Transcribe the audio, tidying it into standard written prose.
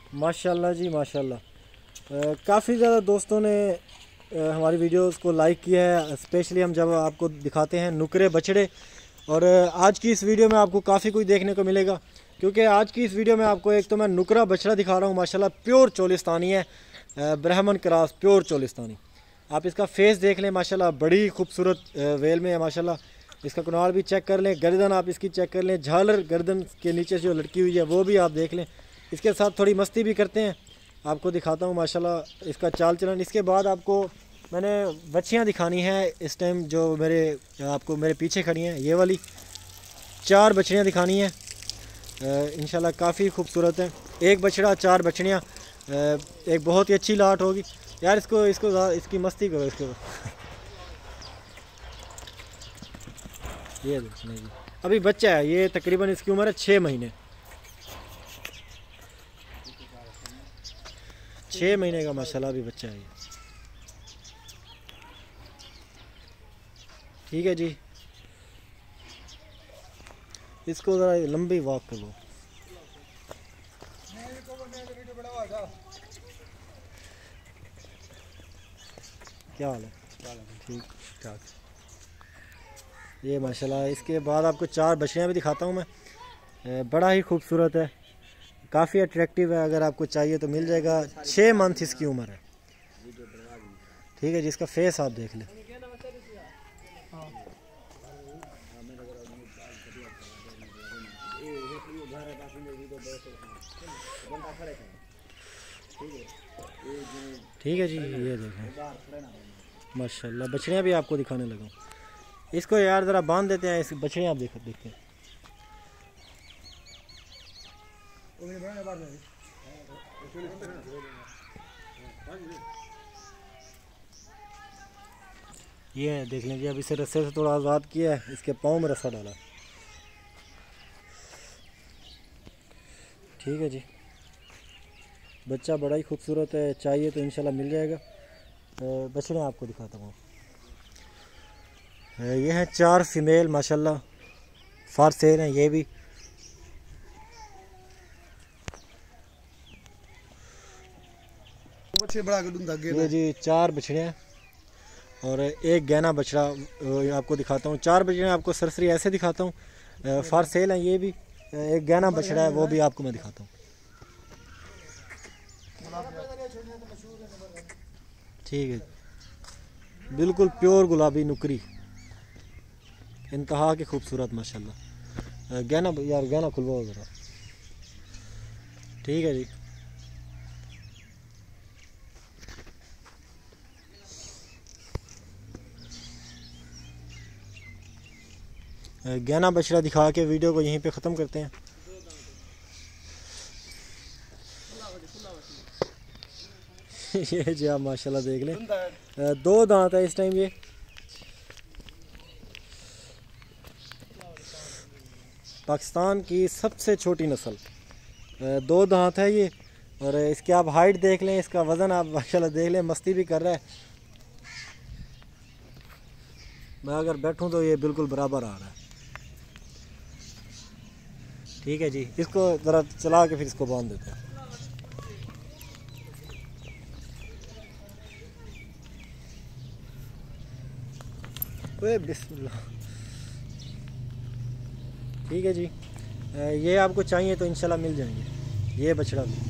माशाल्लाह जी माशाल्लाह। काफ़ी ज़्यादा दोस्तों ने हमारी वीडियोस को लाइक किया है, स्पेशली हम जब आपको दिखाते हैं नुकरे बछड़े। और आज की इस वीडियो में आपको काफ़ी कुछ देखने को मिलेगा, क्योंकि आज की इस वीडियो में आपको एक तो मैं नुकरा बछड़ा दिखा रहा हूँ माशाल्लाह, प्योर चोलिस्तानी है, ब्राह्मण क्रॉस प्योर चोलिस्तानी। आप इसका फेस देख लें माशाल्लाह, बड़ी खूबसूरत वेल में है माशाल्लाह। इसका कुनाल भी चेक कर लें, गर्दन आप इसकी चेक कर लें, झालर गर्दन के नीचे से जो लटकी हुई है वो भी आप देख लें। इसके साथ थोड़ी मस्ती भी करते हैं, आपको दिखाता हूँ माशाल्लाह इसका चाल चलन। इसके बाद आपको मैंने बच्चियाँ दिखानी हैं इस टाइम, जो आपको मेरे पीछे खड़ी हैं, ये वाली 4 बछड़ियाँ दिखानी हैं इंशाल्लाह, काफ़ी खूबसूरत है। एक बछड़ा 4 बछड़ियाँ, एक बहुत ही अच्छी लाट होगी यार। इसको इसकी मस्ती करो इसको। ये देखने जी, अभी बच्चा है ये, तकरीबन इसकी उम्र है 6 महीने। 6 महीने का माशाल्लाह अभी बच्चा है ये। ठीक है जी, इसको ज़रा लंबी वॉक करो। क्या हाल है? ठीक ठाक। ये माशाल्लाह, इसके बाद आपको 4 बछड़ियाँ भी दिखाता हूँ मैं। बड़ा ही खूबसूरत है, काफ़ी अट्रैक्टिव है, अगर आपको चाहिए तो मिल जाएगा। 6 मंथ इसकी उम्र है। ठीक है जी, इसका फेस आप देख लें। ठीक है जी, ये देखें माशाल्लाह, बछड़ियाँ भी आपको दिखाने लगा। इसको यार ज़रा बांध देते हैं, इस बछड़ियाँ आप देखते हैं। ये देख लीजिए, अब इसे रस्से से थोड़ा आज़ाद किया है, इसके पाँव में रस्सा डाला। ठीक है जी, बच्चा बड़ा ही खूबसूरत है, चाहिए तो इंशाल्लाह मिल जाएगा। बछड़े आपको दिखाता हूँ। ये हैं 4 फीमेल माशाल्लाह, फार सेल हैं ये भी। ये जी 4 बछड़े हैं और एक गहना बछड़ा आपको दिखाता हूँ। 4 बछड़े आपको सरसरी ऐसे दिखाता हूँ, फार सेल हैं ये भी। एक गहना बछड़ा है वो भी आपको मैं दिखाता हूँ। ठीक है, बिल्कुल प्योर गुलाबी नुकरी, इंतहा के खूबसूरत माशाल्लाह। गहना यार, गहना खुलवाओ ज़रा। ठीक है जी, गहना बछड़ा दिखा के वीडियो को यहीं पे ख़त्म करते हैं। ये जी आप माशाल्लाह देख लें, 2 दांत है इस टाइम ये। पाकिस्तान की सबसे छोटी नस्ल, 2 दांत है ये। और इसकी आप हाइट देख लें, इसका वज़न आप माशाल्लाह देख लें, मस्ती भी कर रहा है। मैं अगर बैठूं तो ये बिल्कुल बराबर आ रहा है। ठीक है जी, इसको ज़रा चला के फिर इसको बांध देते हैं। ओए बिस्मिल्लाह। ठीक है जी, ये आपको चाहिए तो इंशाल्लाह मिल जाएंगे, ये बछड़ा भी।